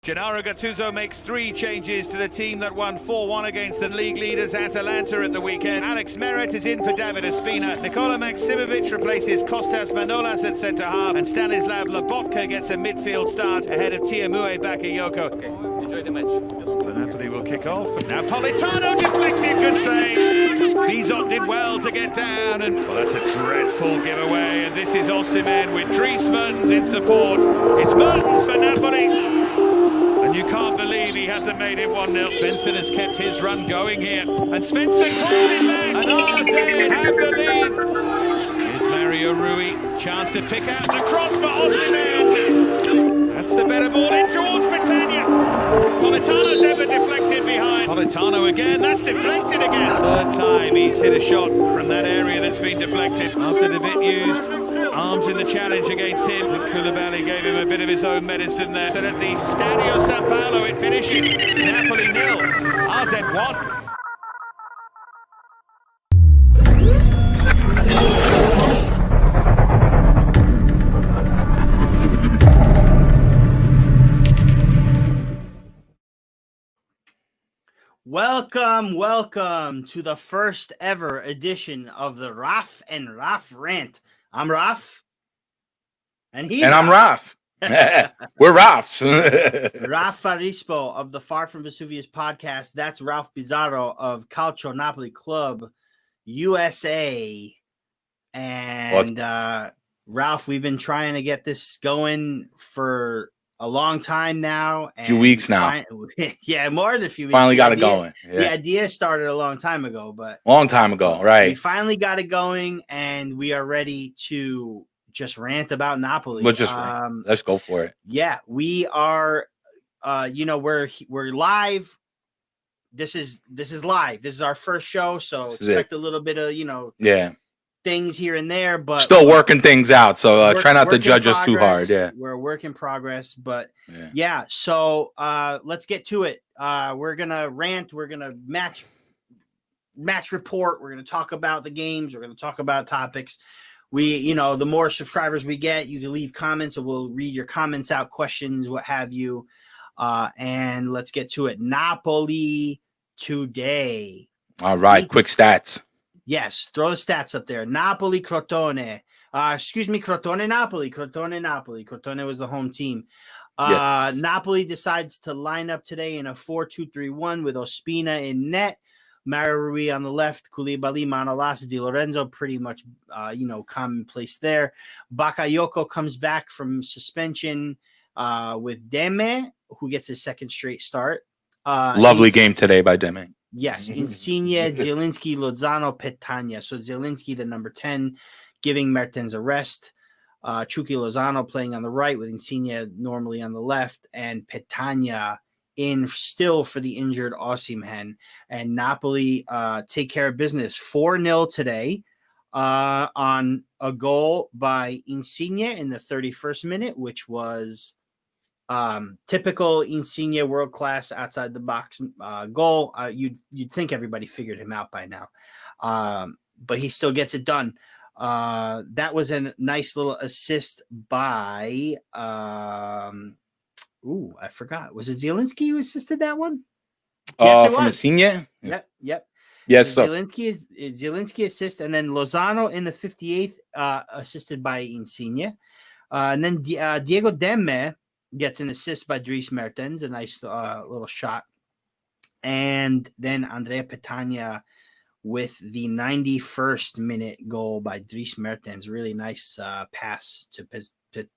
Gennaro Gattuso makes 3 changes to the team that won 4-1 against the league leaders Atalanta at the weekend. Alex Meret is in for David Ospina. Nikola Maksimovic replaces Kostas Manolas at centre-half. And Stanislav Lobotka gets a midfield start ahead of Tiamue Bakayoko. Okay, enjoy the match. So Napoli will kick off. Now Politano deflected, good save. Bizot did well to get down. And well, that's a dreadful giveaway. And this is Osimhen with Dries Mertens in support. It's Mertens for Napoli. And you can't believe he hasn't made it 1-0. Svensson has kept his run going here. And Svensson calls it back. And Arte have the lead. Here's Mario Rui. Chance to pick out the cross for Osimhen. That's the better ball in towards Britannia. Politano's ever deflected behind. Politano again. That's deflected again. Third time he's hit a shot from that area that's been deflected. After the bit used. Arms in the challenge against him. Koulibaly gave him a bit of his own medicine there. So at the Stadio San Paolo it finishes. Napoli 0, AZ 1. Welcome to the first ever edition of the Raff and Raff Rant. I'm Raff. And I'm Raff. We're Raffs. Raff Farispo of the Far From Vesuvius podcast. That's Ralph Bizzarro of Calcio Napoli Club USA. And Ralph, we've been trying to get this going for a long time now. A few weeks now. Yeah, more than a few weeks. Finally got it going. Yeah. The idea started a long time ago, long time ago, right? We finally got it going, and we are ready to just rant about Napoli. Let's go for it. Yeah, we are. We're live. This is live. This is our first show, so expect a little bit of things here and there, but still working things out. So try not to judge us too hard. Yeah, we're a work in progress, but yeah. So let's get to it. We're gonna rant. We're gonna match report. We're gonna talk about the games. We're gonna talk about topics. The more subscribers we get, you can leave comments, and we'll read your comments out, questions, what have you. And let's get to it. Napoli today. All right, quick stats. Yes, throw the stats up there. Napoli, Crotone. Crotone, Napoli. Crotone was the home team. Yes. Napoli decides to line up today in a 4-2-3-1 with Ospina in net. Mario Rui on the left, Koulibaly, Manolas, Di Lorenzo, pretty much, commonplace there. Bakayoko comes back from suspension with Deme, who gets his second straight start. Lovely game today by Deme. Yes, Insigne, Zielinski, Lozano, Petagna. So Zielinski, the number 10, giving Mertens a rest. Chucky Lozano playing on the right with Insigne normally on the left, and Petagna in still for the injured Osimhen. And Napoli take care of business 4-0 today on a goal by Insigne in the 31st minute, which was typical Insigne world class outside the box goal. You'd think everybody figured him out by now, but he still gets it done. That was a nice little assist by I forgot. Was it Zielinski who assisted that one? Yes, from Insigne. Yep. Yes, Zielinski assist, and then Lozano in the 58th assisted by Insigne, and then Diego Demme gets an assist by Dries Mertens, a nice little shot. And then Andrea Petagna with the 91st minute goal by Dries Mertens. Really nice pass to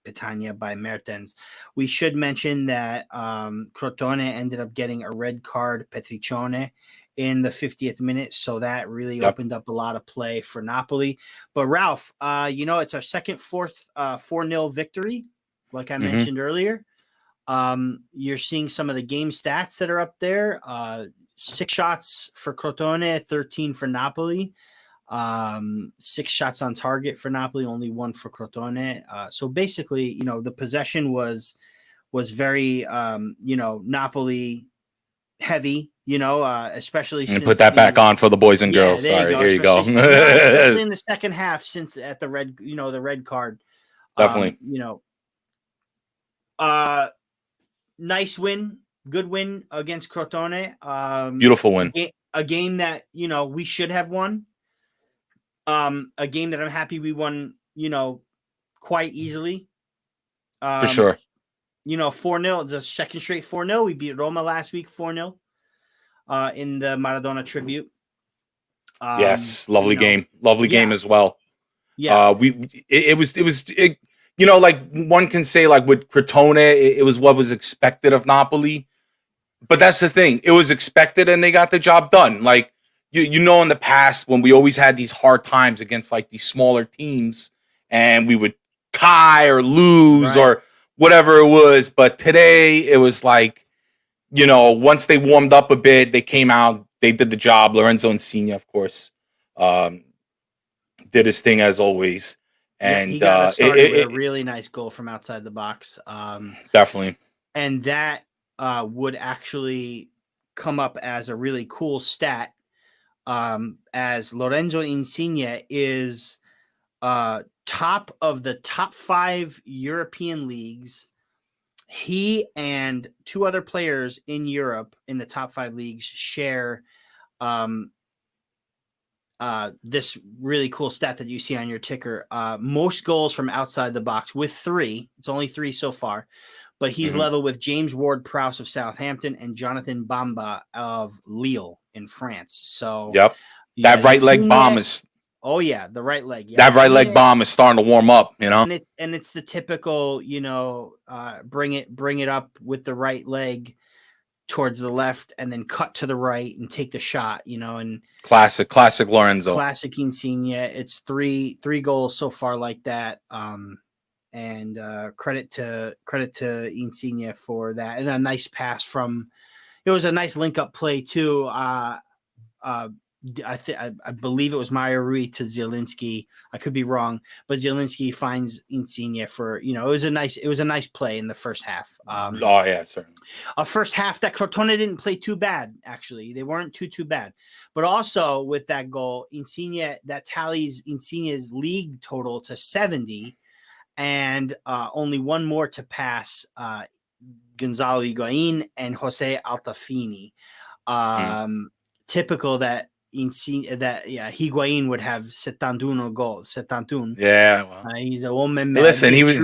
Petagna by Mertens. We should mention that Crotone ended up getting a red card, Petriccione, in the 50th minute. So that really opened up a lot of play for Napoli. But Ralph, it's our second 4-0 victory. Like I mentioned earlier, you're seeing some of the game stats that are up there. 6 shots for Crotone, 13 for Napoli. 6 shots on target for Napoli, only 1 for Crotone. So basically, the possession was very, Napoli heavy, especially since put that back on for the boys and girls. Sorry, here you go. Especially in the second half, since at the red card. Definitely. nice win, good win against Crotone. Beautiful win. A game that, you know, we should have won. A game that I'm happy we won, you know, quite easily. For sure. You know, 4-0, the second straight 4-0. We beat Roma last week 4-0 in the Maradona tribute. Yes, lovely you know, game. Lovely game as well. Yeah. It was you know, like one can say like with Crotone, it was what was expected of Napoli. But that's the thing. It was expected and they got the job done. Like you know, in the past when we always had these hard times against like these smaller teams and we would tie or lose or whatever it was. But today it was like, you know, once they warmed up a bit, they came out, they did the job. Lorenzo Insigne, of course, did his thing as always. And he got started with a really nice goal from outside the box. Definitely. And that would actually come up as a really cool stat, as Lorenzo Insigne is top of the top 5 European leagues. He and 2 other players in Europe in the top 5 leagues share this really cool stat that you see on your ticker. Most goals from outside the box with 3. It's only 3 so far, but he's level with James Ward-Prowse of Southampton and Jonathan Bamba of Lille in France. So that right leg bomb is. Oh yeah, the right leg. Yeah. That right leg bomb is starting to warm up, you know. And it's the typical, you know, bring it up with the right leg towards the left and then cut to the right and take the shot, you know. And classic Lorenzo. Classic Insigne. It's three goals so far like that. And credit to Insigne for that. And a nice pass from. It was a nice link up play too. I believe it was Mario Rui to Zielinski. I could be wrong, but Zielinski finds Insigne for, you know, it was a nice play in the first half. Oh yeah, certainly. A first half that Crotone didn't play too bad. Actually, they weren't too bad. But also with that goal, Insigne, that tallies Insigne's league total to 70, and only one more to pass Gonzalo Higuain and Jose Altafini. Typical that Higuain would have 71 goals. 71. Yeah, well. He's a woman. Listen, he was he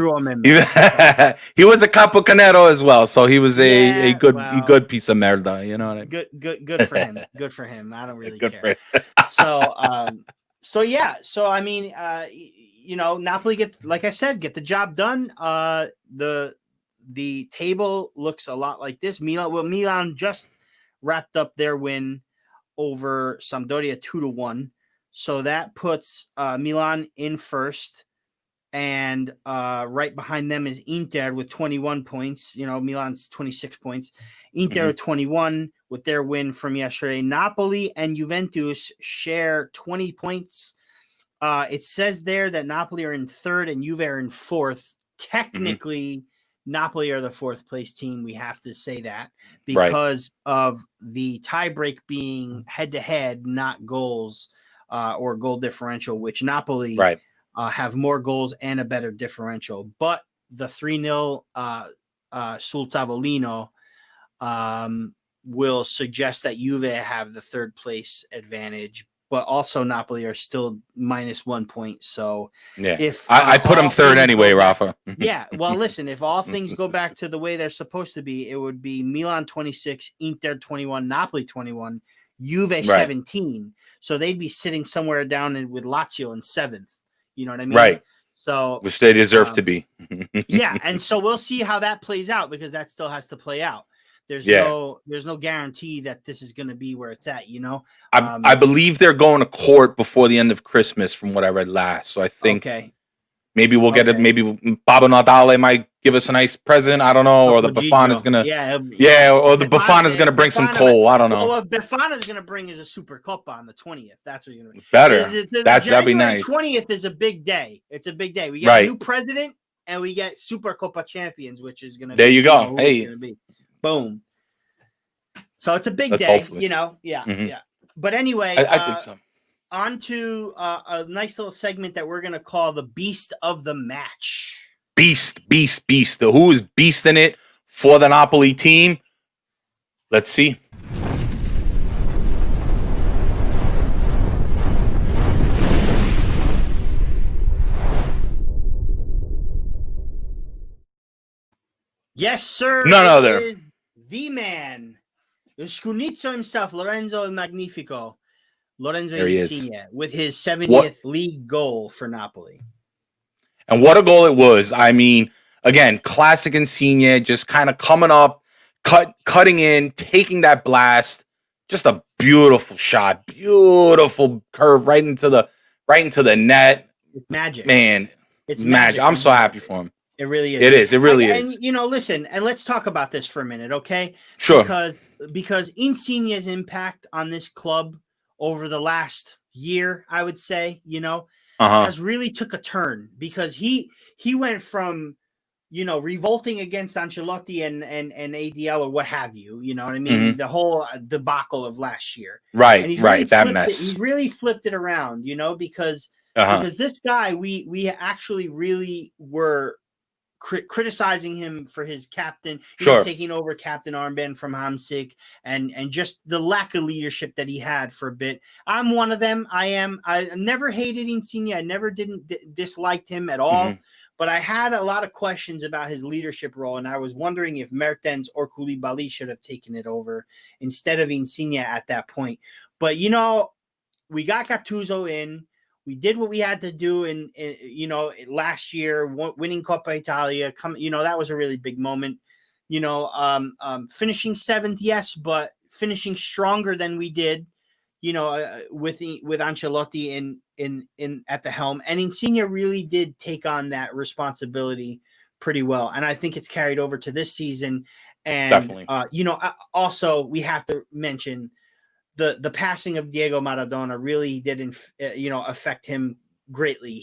was a Capocanero as well, so he was a good piece of merda. You know what I mean? Good for him. Good for him. I don't really good care. So yeah. So I mean, you know, Napoli get the job done. The table looks a lot like this. Milan just wrapped up their win over Sampdoria 2-1. So that puts Milan in first, and right behind them is Inter with 21 points. You know, Milan's 26 points. Inter 21 with their win from yesterday. Napoli and Juventus share 20 points. It says there that Napoli are in third and Juve are in fourth. Technically, Napoli are the 4th place team. We have to say that because of the tiebreak being head-to-head, not goals or goal differential, which Napoli have more goals and a better differential. But the 3-0 sul Tavolino will suggest that Juve have the 3rd place advantage. But also Napoli are still -1 point. So if I put them 3rd anyway, Rafa. Yeah. Well, listen, if all things go back to the way they're supposed to be, it would be Milan 26, Inter 21, Napoli 21, Juve 17. So they'd be sitting somewhere down with Lazio in 7th. You know what I mean? Right. So which they deserve to be. Yeah, and so we'll see how that plays out because that still has to play out. There's no guarantee that this is going to be where it's at, you know. I believe they're going to court before the end of Christmas, from what I read last. So I think maybe we'll get it. Maybe Babbo Natale might give us a nice present. I don't know, or the Befana's gonna, or the Befana's gonna bring some coal. I don't know. What Befana's gonna bring is a Super Coppa on the 20th. That's what you're gonna. Better. That'd be nice. 20th is a big day. It's a big day. We get a new president and we get Super Coppa champions, which is gonna. There you go. Hey. Boom. So it's a big day, hopefully. You know. Yeah, yeah. But anyway, I think so. On to a nice little segment that we're gonna call the Beast of the Match. Beast. Who is beasting it for the Napoli team. Let's see. Yes, sir. None other. Is the man, the Scunizzo himself, Lorenzo il Magnifico, Lorenzo There he is. Insigne, with his 70th league goal for Napoli. And what a goal it was. I mean, again, classic Insigne, just kind of coming up, cutting in, taking that blast. Just a beautiful shot. Beautiful curve right into the net. It's magic. Man, it's magic. I'm so happy for him. It really is. It is. It really is. And, listen, and let's talk about this for a minute, okay? Sure. Because Insigne's impact on this club over the last year, I would say, has really took a turn, because he went from, revolting against Ancelotti and ADL or what have you, you know what I mean? Mm-hmm. The whole debacle of last year. Right, and right. That mess. He really flipped it around, because this guy, we actually really were criticizing him for his captain, taking over captain armband from Hamsik, and just the lack of leadership that he had for a bit. I'm one of them. I never hated Insigne. I never disliked him at all. Mm-hmm. But I had a lot of questions about his leadership role, and I was wondering if Mertens or Koulibaly should have taken it over instead of Insigne at that point. But, we got Gattuso in. We did what we had to do in last year, winning Coppa Italia. That was a really big moment. Finishing seventh, yes, but finishing stronger than we did. With Ancelotti in at the helm, and Insigne really did take on that responsibility pretty well, and I think it's carried over to this season. And definitely, also we have to mention the passing of Diego Maradona really didn't, affect him greatly.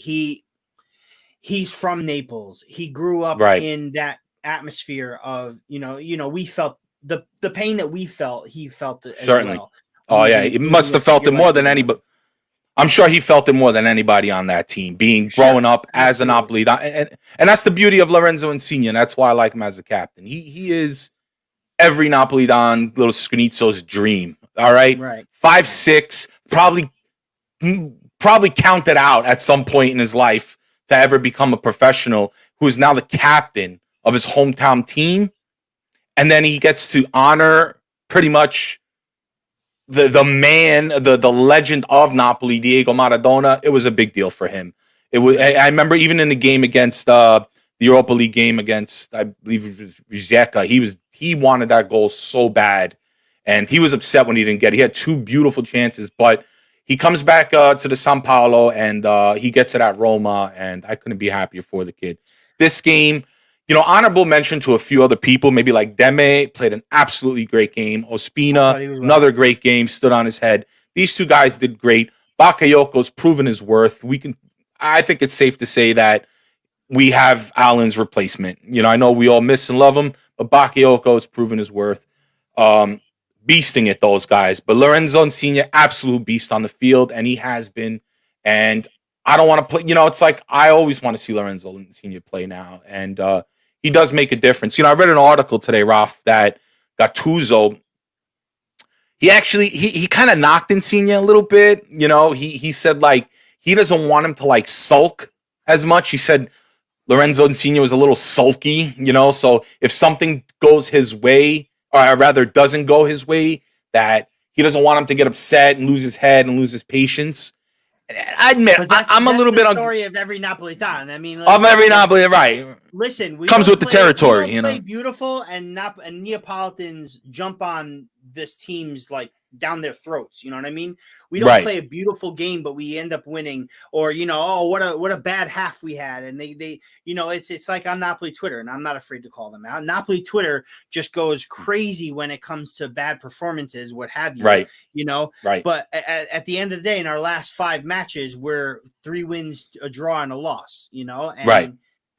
He's from Naples. He grew up in that atmosphere of, we felt the pain that we felt. He felt it certainly. As well. Oh yeah, he must have felt it more than anybody. I'm sure he felt it more than anybody on that team, growing up as a Napoli, and that's the beauty of Lorenzo Insigne. And that's why I like him as a captain. He is every Napolitan little Scunizzo's dream. All right. 5'6", probably counted out at some point in his life to ever become a professional, who is now the captain of his hometown team. And then he gets to honor pretty much the man, the legend of Napoli, Diego Maradona. It was a big deal for him. It was. I remember even in the game against the Europa League game against, I believe it was Rijeka, he wanted that goal so bad. And he was upset when he didn't get it. He had two beautiful chances, but he comes back to the San Paolo, and he gets it at Roma, and I couldn't be happier for the kid. This game, honorable mention to a few other people, maybe like Demme played an absolutely great game. Ospina, another great game, stood on his head. These two guys did great. Bakayoko's proven his worth. I think it's safe to say that we have Allen's replacement. I know we all miss and love him, but Bakayoko has proven his worth. Beasting it, those guys. But Lorenzo Insigne, absolute beast on the field, and he has been. And I don't want to play, it's like I always want to see Lorenzo Insigne play now. And he does make a difference. I read an article today, Raff, that Gattuso, he kind of knocked Insigne a little bit. He said, like, he doesn't want him to, like, sulk as much. He said Lorenzo Insigne was a little sulky, so if something goes his way, or rather doesn't go his way, that he doesn't want him to get upset and lose his head and lose his patience. I admit, I'm a little bit on the story of every Napolitan. I mean, of every Napolitan, right? Listen, comes with the territory, play beautiful, and Neapolitans jump on this team's like down their throats. You know what I mean? We don't play a beautiful game, but we end up winning. Or what a bad half we had, and they it's like on Napoli Twitter, and I'm not afraid to call them out. Napoli Twitter just goes crazy when it comes to bad performances, what have you. Right. But at the end of the day, in our last 5 matches, we're 3 wins, a draw, and a loss.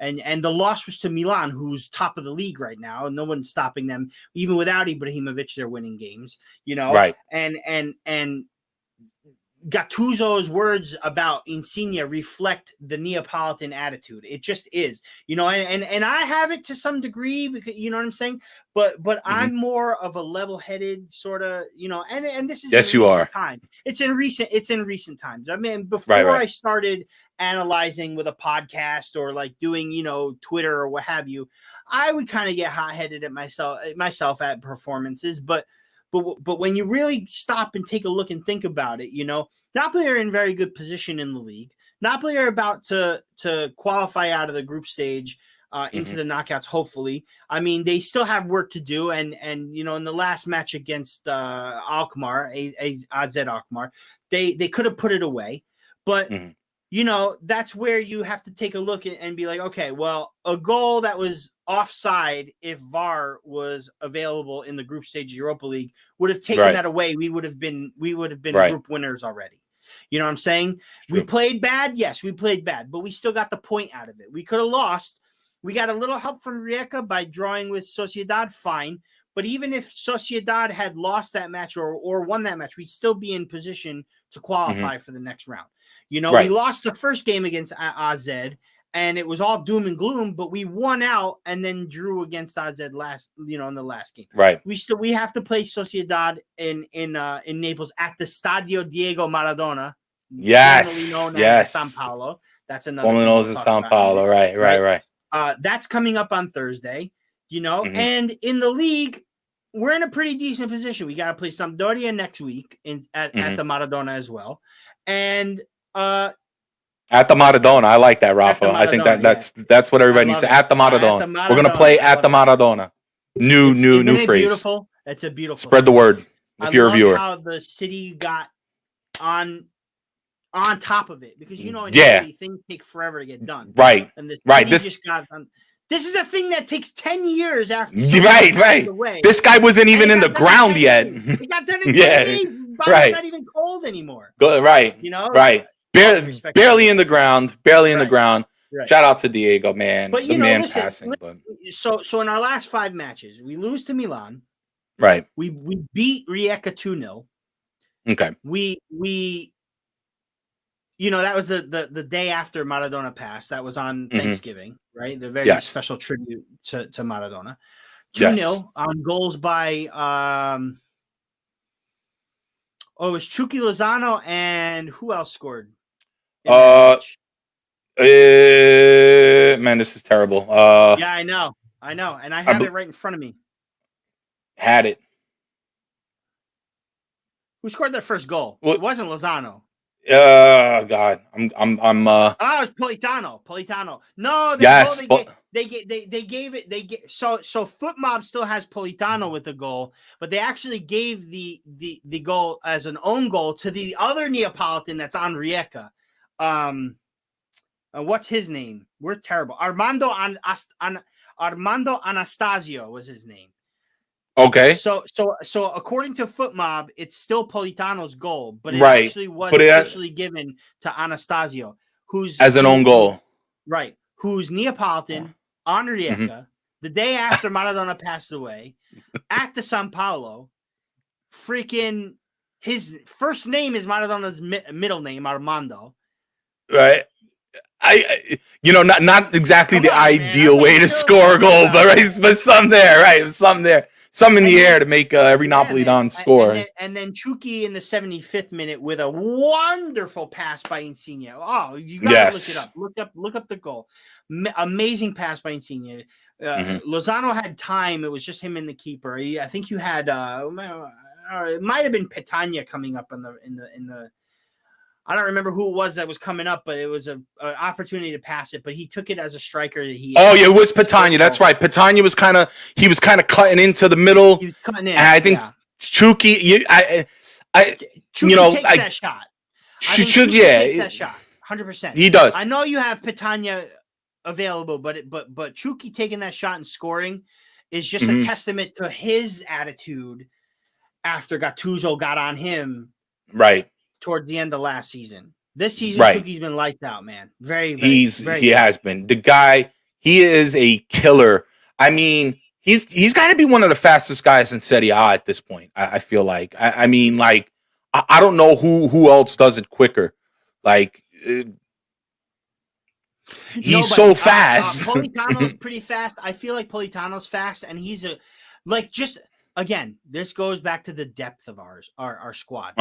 And the loss was to Milan, who's top of the league right now, and no one's stopping them. Even without Ibrahimovic, they're winning games. And Gattuso's words about Insigne reflect the Neapolitan attitude. It just is, and I have it to some degree, because you know what I'm saying. But I'm more of a level-headed sort of, and this is yes, in you recent are. time. It's in recent times. I mean, before I started analyzing with a podcast or like doing, Twitter or what have you, I would kind of get hot-headed at myself at performances, but when you really stop and take a look and think about it, Napoli are in very good position in the league. Napoli are about to qualify out of the group stage into the knockouts, hopefully. I mean, they still have work to do, and in the last match against Alkmaar, AZ Alkmaar, they could have put it away, but that's where you have to take a look and be like, okay, well, a goal that was offside, if VAR was available in the group stage Europa League, would have taken that away. We would have been group winners already. You know what I'm saying? True. We played bad. Yes, we played bad, but we still got the point out of it. We could have lost. We got a little help from Rijeka by drawing with Sociedad, fine. But even if Sociedad had lost that match or won that match, we'd still be in position to qualify for the next round. We lost the first game against AZ, and it was all doom and gloom, but we won out and then drew against AZ in the last game. Right. We have to play Sociedad in Naples at the Stadio Diego Maradona. Yes. Known as San Paolo. That's another. Formerly known as San Paolo. Right. That's coming up on Thursday. And in the league, we're in a pretty decent position. We got to play Sampdoria next week at the Maradona as well, and. At the Maradona, I like that, Rafa. I think that's what everybody needs to. At the Maradona, we're gonna play at the Maradona. New phrase. Beautiful. It's a beautiful. Spread the word if you're a viewer. How the city got on top of it, because in Italy, things take forever to get done. Right. And This just got done. This is a thing that takes 10 years after. Right. This guy wasn't even in the ground yet. It got done in 10 days. It's not even cold anymore. Right. Right. Barely in the ground. Barely in the ground. Right. Shout out to Diego, man. But passing. So in our last 5 matches, we lose to Milan. Right. We beat Rijeka 2-0. Okay. We that was the day after Maradona passed. That was on Thanksgiving, right? The very special tribute to Maradona. 2-0 on goals by it was Chucky Lozano, and who else scored? Man, this is terrible. Yeah, I know, and I have it right in front of me. Had it. Who scored their first goal? Well, it wasn't Lozano. God, I'm. It was Politano. No, they gave it. So Foot Mob still has Politano with the goal, but they actually gave the goal as an own goal to the other Neapolitan that's on Rijeka. What's his name? We're terrible. Armando Anastasio was his name. Okay. So according to Foot Mob, it's still Politano's goal, but it actually was officially given to Anastasio, who's as an own goal. Right. Who's Neapolitan on Rijeka the day after Maradona passed away at the San Paolo. Freaking his first name is Maradona's middle name, Armando. Right. Not exactly the ideal way to score a goal, but some there, right? Some there. Some in the air to make every Napolitan score. And then Chucky in the 75th minute with a wonderful pass by Insigne. Oh, you got to look it up. Look up the goal. Amazing pass by Insigne. Lozano had time. It was just him and the keeper. I think you had it might have been Petagna coming up in the I don't remember who it was that was coming up, but it was an opportunity to pass it. But he took it as a striker. It was Petagna. That's right. Petagna was kind of cutting into the middle. He was cutting in. And I think Chucky, Chucky takes that shot. Chucky takes that shot. 100%. He does. I know you have Petagna available, but Chucky taking that shot and scoring is just a testament to his attitude after Gattuso got on him. Right. Toward the end of last season. This season, Chucky's been lights out, man. Very he has been. The guy, he is a killer. I mean, he's got to be one of the fastest guys in Serie A at this point. I feel like. I mean, like, I don't know who else does it quicker. Like he's so fast. Politano's pretty fast. I feel like Politano's fast, and he's just again. This goes back to the depth of our squad.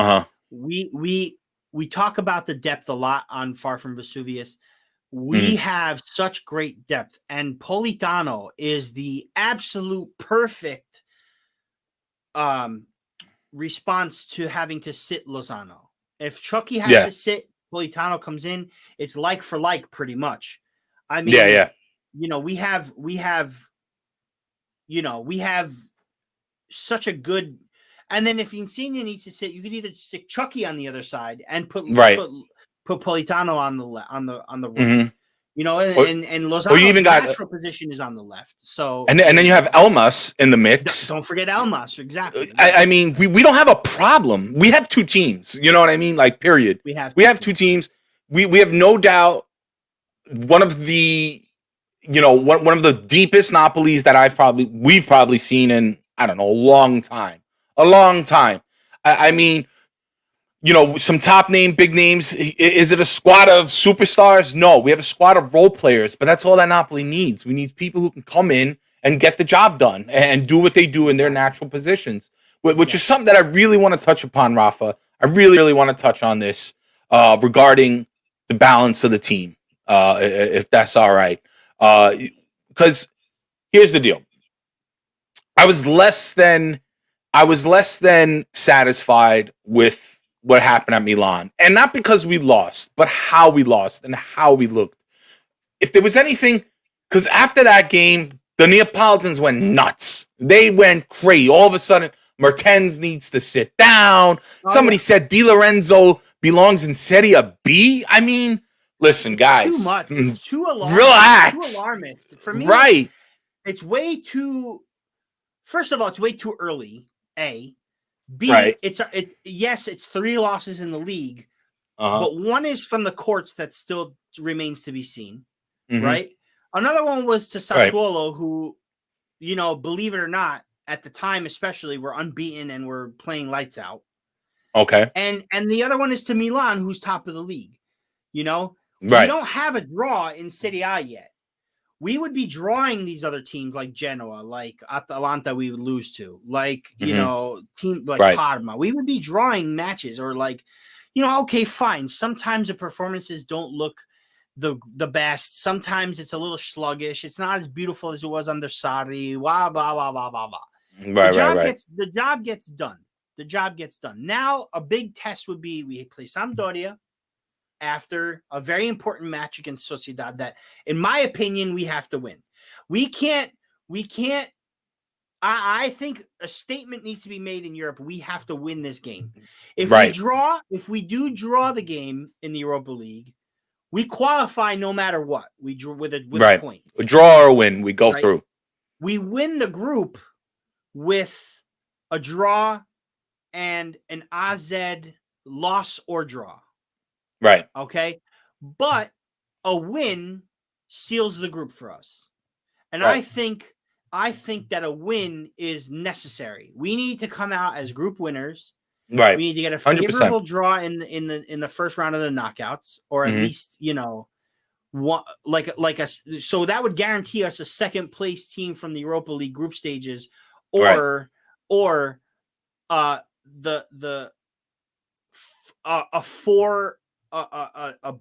We talk about the depth a lot on Far From Vesuvius. We have such great depth, and Politano is the absolute perfect response to having to sit Lozano. If Chucky has to sit, Politano comes in. It's like for like, pretty much. I mean, we have such a good. And then if Insigne needs to sit, you could either stick Chucky on the other side and put Politano on the right. And Lozano's natural position is on the left. So and then you have Elmas in the mix. Don't forget Elmas, exactly. I mean, we don't have a problem. We have two teams. You know what I mean? Like, period. We have two teams. We have no doubt one of the one of the deepest Napolis that we've probably seen in, I don't know, a long time. I mean, some top name, big names. Is it a squad of superstars? No, we have a squad of role players, but that's all that Napoli needs. We need people who can come in and get the job done and do what they do in their natural positions, which is something that I really want to touch upon, Rafa. I really, really want to touch on this regarding the balance of the team, if that's all right. Because here's the deal. I was less than satisfied with what happened at Milan. And not because we lost, but how we lost and how we looked. If there was anything, because after that game, the Neapolitans went nuts. They went crazy. All of a sudden, Mertens needs to sit down. Somebody said Di Lorenzo belongs in Serie B. I mean, listen, guys. Too much. It's too alarming. Relax. Too alarmist. For me, right. It's way too... First of all, it's way too early, A. B, it's 3 losses in the league, but one is from the courts that still remains to be seen, right? Another one was to Sassuolo, who, believe it or not, at the time especially, were unbeaten and were playing lights out. Okay. And the other one is to Milan, who's top of the league. We don't have a draw in Serie A yet. We would be drawing these other teams like Genoa, like Atalanta we would lose to, like, team like Parma. We would be drawing matches or okay, fine. Sometimes the performances don't look the best. Sometimes it's a little sluggish. It's not as beautiful as it was under Sarri. Blah, blah, blah, blah, blah, blah. The job gets done. The job gets done. Now, a big test would be we play Sampdoria after a very important match against Sociedad that, in my opinion, we have to win. We can't. I think a statement needs to be made in Europe. We have to win this game. If we do draw the game in the Europa League, we qualify no matter what. We drew with a point. A draw or a win, we go through. We win the group with a draw and an AZ loss or draw. Right. Okay. But a win seals the group for us. And I think that a win is necessary. We need to come out as group winners. Right. We need to get a favorable 100%. Draw in the first round of the knockouts, or at least, one so that would guarantee us a second place team from the Europa League group stages, or a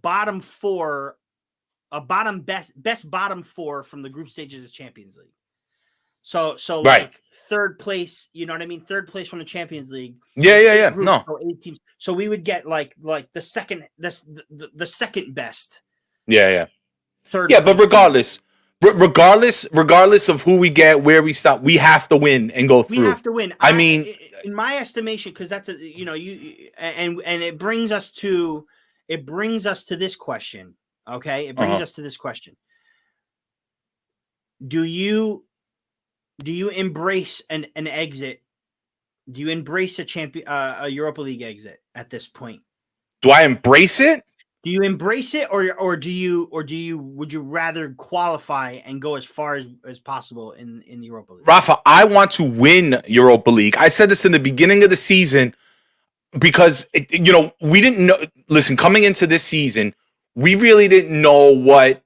bottom four, best bottom four from the group stages of Champions League. So like third place, you know what I mean? Third place from the Champions League. Yeah. Group, no. So 8 teams. So we would get like the second best. Yeah. Third. Yeah, but regardless of who we get, where we stop, we have to win and go through. We have to win. I mean, in my estimation, because that's and it brings us to this question. Okay, it brings us to this question. Do you embrace an exit? Do you embrace a Europa League exit at this point? Do I embrace it? Do you embrace it, or would you rather qualify and go as far as possible in the Europa League? Rafa, I want to win Europa League. I said this in the beginning of the season. because we didn't know. Listen, coming into this season, we really didn't know what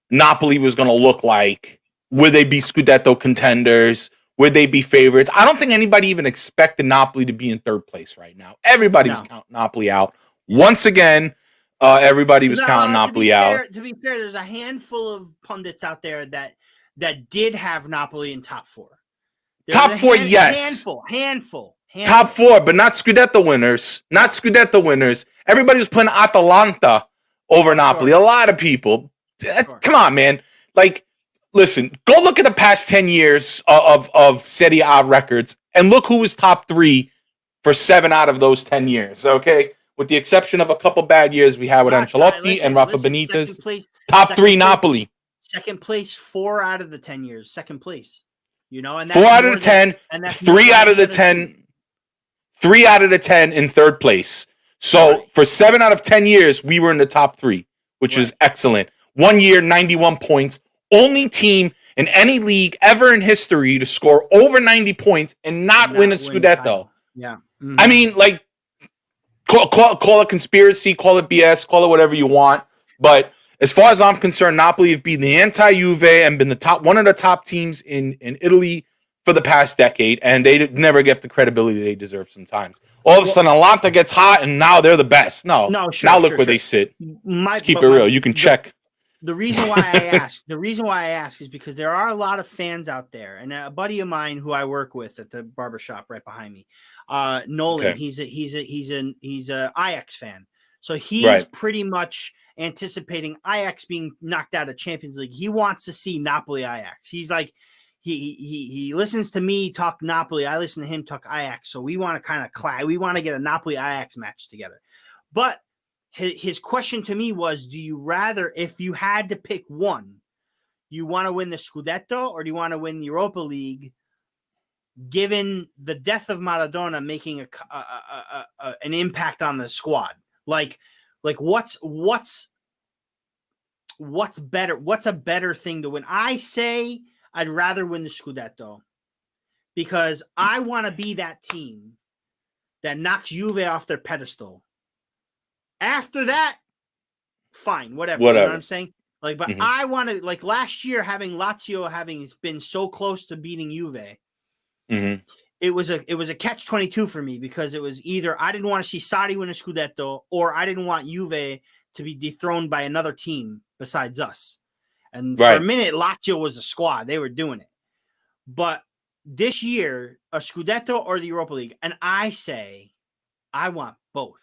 Napoli was going to look like. Would they be Scudetto contenders? Would they be favorites? I don't think anybody even expected Napoli to be in third place right now. Everybody was counting Napoli out. Once again, everybody was counting Napoli out. To be fair, there's a handful of pundits out there that did have Napoli in top four. Top four, yes. Handful. Top four, but not Scudetto winners. Not Scudetto winners. Everybody was putting Atalanta over Napoli. Sure. A lot of people. Sure. Come on, man. Like, listen, go look at the past 10 years of Serie A records and look who was top three for 7 out of those 10 years, okay? With the exception of a couple bad years we had with Ancelotti and Rafa Benitez. Top three, Napoli. Second place 4 out of the 10 years. Second place. And that's 4 out of the 10, 3 out of the 10. 3 out of the 10 in third place. So for 7 out of 10 years, we were in the top 3, which is excellent. 1 year, 91 points. Only team in any league ever in history to score over 90 points and not win a Scudetto. Yeah. Mm-hmm. I mean, like, call it conspiracy, call it BS, call it whatever you want. But as far as I'm concerned, Napoli have been the anti-Juve and been one of the top teams in Italy for the past decade, and they never get the credibility they deserve sometimes. All of a sudden, Atalanta gets hot, and now they're the best. No, now look where they sit. Let's keep it real. You can check. The reason why I ask is because there are a lot of fans out there, and a buddy of mine who I work with at the barbershop right behind me, Nolan. Okay. He's an Ajax fan, so he's pretty much anticipating Ajax being knocked out of Champions League. He wants to see Napoli Ajax. He's like. He listens to me talk Napoli. I listen to him talk Ajax. So we want to kind of we want to get a Napoli Ajax match together. But his question to me was, do you rather, if you had to pick one, you want to win the Scudetto or do you want to win the Europa League, given the death of Maradona making an impact on the squad? Like what's better? What's a better thing to win? I say I'd rather win the Scudetto because I want to be that team that knocks Juve off their pedestal. After that, fine, whatever. You know what I'm saying? Like, but I want to, like last year, having Lazio having been so close to beating Juve, it was a catch-22 for me because it was either I didn't want to see Sarri win a Scudetto or I didn't want Juve to be dethroned by another team besides us. And for a minute, Lazio was a squad. They were doing it. But this year, a Scudetto or the Europa League, and I say I want both,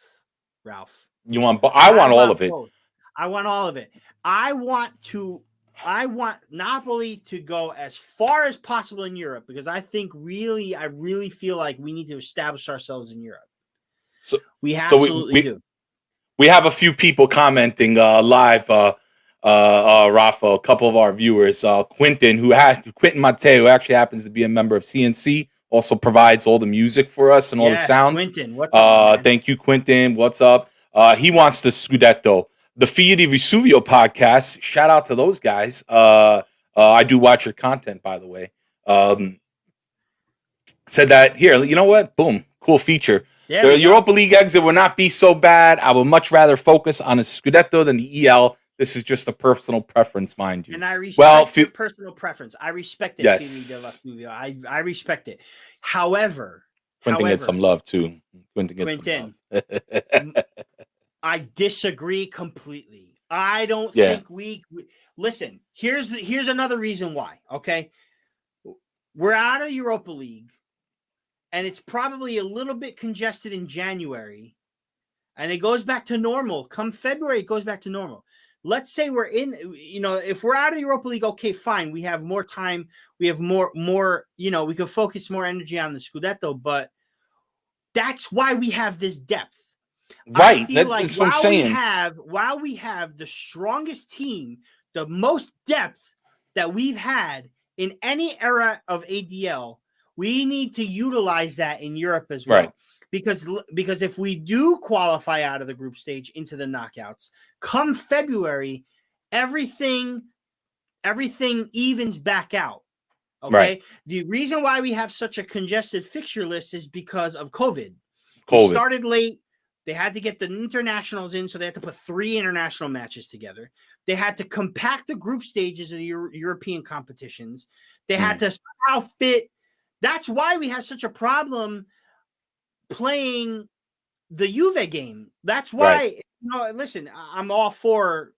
Ralph. You want both? I want all of it. Both. I want all of it. I want Napoli to go as far as possible in Europe because I really feel like we need to establish ourselves in Europe. So we absolutely do. We have a few people commenting live. Rafa, a couple of our viewers, Quentin Mateo, who actually happens to be a member of CNC, also provides all the music for us and all the sound. Quentin, what's up? Thank you, Quentin. What's up? He wants the Scudetto. The Figli di Vesuvio podcast. Shout out to those guys. I do watch your content, by the way. Said that here. You know what? Boom. Cool feature. The Europa League exit will not be so bad. I would much rather focus on a Scudetto than the EL. This is just a personal preference, mind you. And I respect your personal preference. I respect it. Yes. I respect it. However, Quentin gets some love too. Quentin. I disagree completely. I don't think we listen. Here's another reason why. Okay, we're out of Europa League, and it's probably a little bit congested in January, and it goes back to normal. Come February, it goes back to normal. Let's say we're in, if we're out of the Europa League, okay, fine. We have more time. We have more, we can focus more energy on the Scudetto, but that's why we have this depth. Right. That's what I'm saying. While we have the strongest team, the most depth that we've had in any era of ADL, we need to utilize that in Europe as well. Right. Because if we do qualify out of the group stage into the knockouts, come February, everything evens back out. Okay. Right. The reason why we have such a congested fixture list is because of COVID. We started late. They had to get the internationals in, so they had to put 3 international matches together. They had to compact the group stages of the European competitions. They had to somehow fit. That's why we had such a problem playing the Juve game. That's why, listen, I'm all for,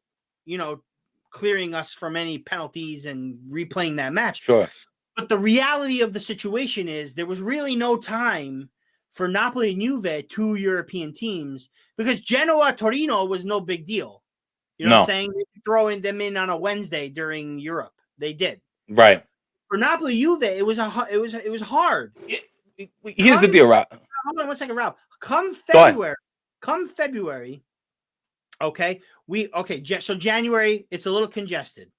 clearing us from any penalties and replaying that match. Sure. But the reality of the situation is there was really no time for Napoli and Juve, 2 European teams, because Genoa, Torino was no big deal. You know what I'm saying? They throwing them in on a Wednesday during Europe. They did. Right. For Napoli, Juve, it was hard. Here's the deal, Ralph. Hold on one second, Ralph. Come February. Okay. So January, it's a little congested.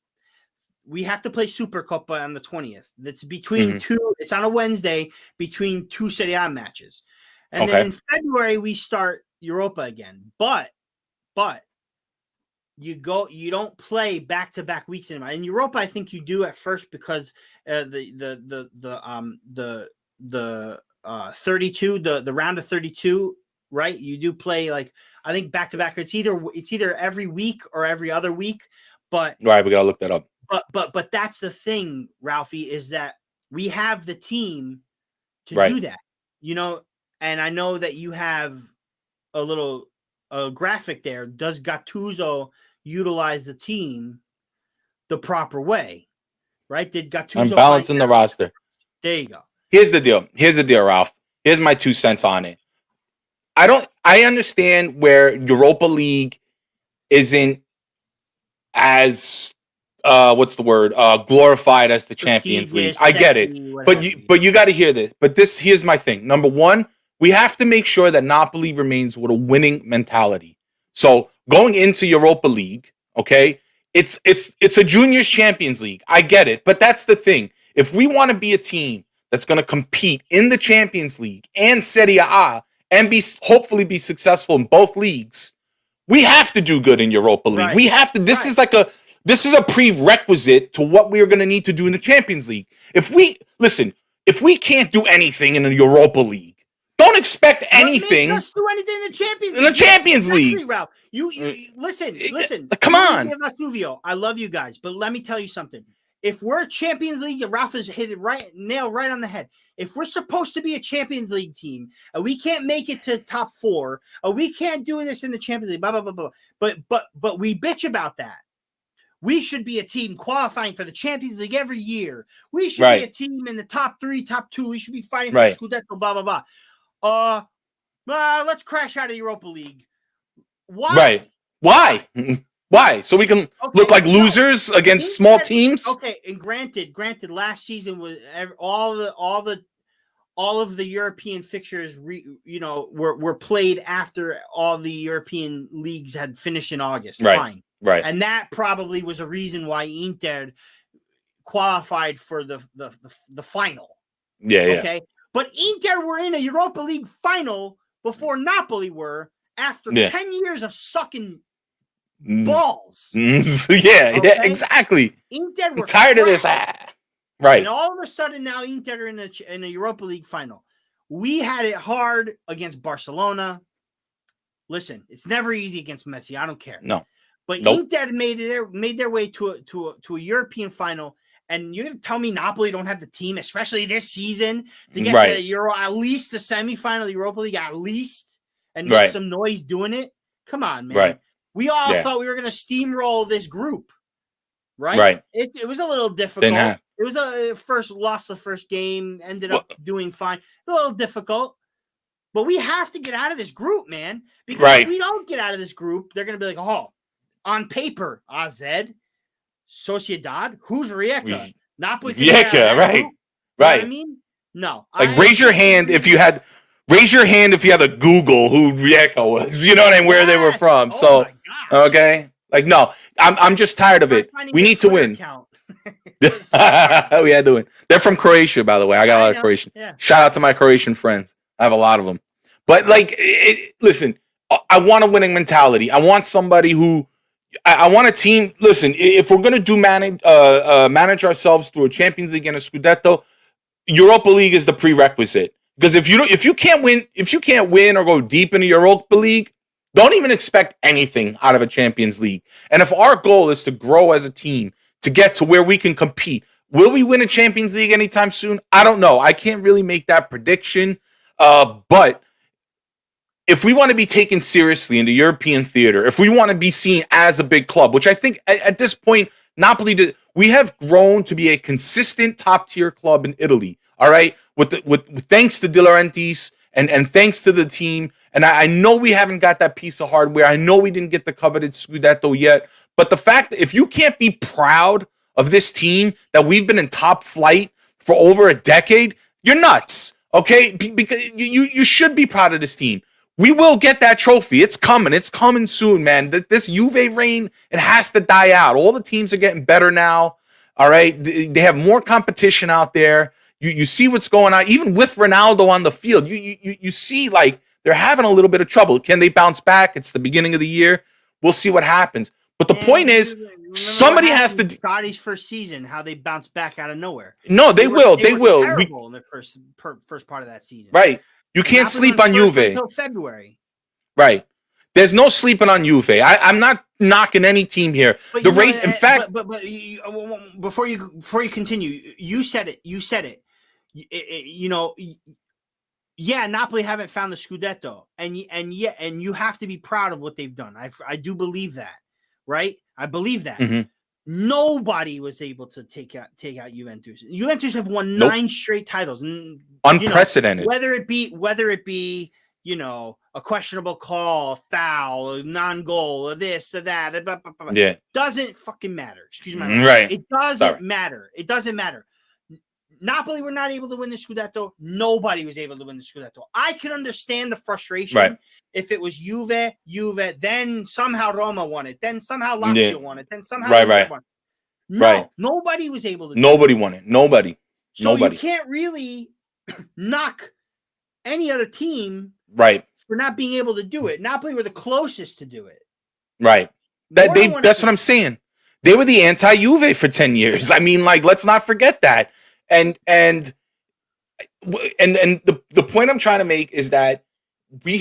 We have to play Supercoppa on the 20th. That's between 2. It's on a Wednesday between 2 Serie A matches. And then in February, we start Europa again. But you don't play back-to-back weeks anymore. In Europa, I think you do at first because the 32, the round of 32, right? You do play I think back-to-back. It's either every week or every other week. But right, we gotta look that up. But that's the thing, Ralphie, is that we have the team to do that, and I know that you have a little graphic there. Does Gattuso utilize the team the proper way? Right? Did Gattuso? I'm balancing the roster. There you go. Here's the deal, Ralph. Here's my 2 cents on it. I understand where Europa League isn't as glorified as the Champions League. I get it. But you got to hear this. But here's my thing. Number 1, we have to make sure that Napoli remains with a winning mentality. So going into Europa League, okay, it's a juniors Champions League. I get it. But that's the thing. If we want to be a team that's going to compete in the Champions League and Serie A and hopefully be successful in both leagues, we have to do good in Europa League. Right. We have to. This is a prerequisite to what we are going to need to do in the Champions League. If we can't do anything in the Europa League, don't expect anything. Let's do anything in the Champions League. In the Champions League, Ralph. You listen. Come on, I love you guys, but let me tell you something. If we're a Champions League, Ralph has hit it nail right on the head. If we're supposed to be a Champions League team and we can't make it to top 4, or we can't do this in the Champions League, blah blah blah blah. But we bitch about that. We should be a team qualifying for the Champions League every year. We should be a team in the top 3, top 2. We should be fighting for the Scudetto, blah, blah, blah. Let's crash out of Europa League. Why? Right. Why? Why? So we can look like losers against small teams? Okay, and granted, last season was all of the European fixtures, were played after all the European leagues had finished in August. Right. Fine. Right. And that probably was a reason why Inter qualified for the final. Yeah. Okay. But Inter were in a Europa League final before Napoli were after 10 years of sucking balls. Yeah, exactly. Inter were tired of this. Right. And all of a sudden now Inter in a Europa League final. We had it hard against Barcelona. Listen, it's never easy against Messi. I don't care. No. But Inter made their way to a European final, and you're gonna tell me Napoli don't have the team, especially this season, to get to the Euro, at least the semifinal, the Europa League, at least, and make some noise doing it. Come on, man. Right. We all thought we were gonna steamroll this group, right? Right. It was a little difficult. It was lost the first game, ended up doing fine. A little difficult. But we have to get out of this group, man. Because if we don't get out of this group, they're gonna be like, oh. On paper, AZ, Sociedad, who's Rijeka? Napoli. Rijeka, right. You know I mean? No. Raise your hand if you had a Google who Rijeka was, and where they were from. Okay. No, I'm just tired of it. We need to win. We had to win. They're from Croatia, by the way. I got a lot of Croatian. Yeah. Shout out to my Croatian friends. I have a lot of them. But listen, I want a winning mentality. I want somebody who. I want a team. Listen, if we're going to manage ourselves through a Champions League and a Scudetto, Europa League is the prerequisite. Because if you can't win or go deep into Europa League, don't even expect anything out of a Champions League. And if our goal is to grow as a team, to get to where we can compete, will we win a Champions League anytime soon? I don't know. I can't really make that prediction. But if we want to be taken seriously in the European theater, if we want to be seen as a big club, which I think at this point, Napoli, we have grown to be a consistent top-tier club in Italy, all right? With thanks to De Laurentiis and thanks to the team. And I know we haven't got that piece of hardware. I know we didn't get the coveted Scudetto yet. But the fact that if you can't be proud of this team, that we've been in top flight for over a decade, you're nuts, okay? Because you should be proud of this team. We will get that trophy. It's coming. It's coming soon, man. This Juve reign, it has to die out. All the teams are getting better now, all right? They have more competition out there. You see what's going on. Even with Ronaldo on the field, you see, like, they're having a little bit of trouble. Can they bounce back? It's the beginning of the year. We'll see what happens. But the point is, somebody has to. Scotty's first season, how they bounced back out of nowhere. No, they will. They will. Terrible in the first part of that season. Right. You can't sleep on Juve until February. Right. There's no sleeping on Juve. I'm not knocking any team here. But the race, in fact. But before you continue, you said it. Yeah, Napoli haven't found the Scudetto, and you have to be proud of what they've done. I do believe that, right? I believe that. Mm-hmm. Nobody was able to take out Juventus. Juventus have won 9 straight titles, unprecedented. Whether it be a questionable call, a foul, a non-goal, or this or that, blah, blah, blah. Yeah, doesn't fucking matter. Excuse me. Right. It doesn't matter. It doesn't matter. Napoli were not able to win the Scudetto. Nobody was able to win the Scudetto. I can understand the frustration if it was Juve, then somehow Roma won it, then somehow Lazio won it, then somehow right. won it. No, nobody was able to. Nobody won it. Nobody. So you can't really knock any other team for not being able to do it. Napoli were the closest to do it. Right. That's what I'm saying. They were the anti-Juve for 10 years. I mean, like, let's not forget that. And the point I'm trying to make is that we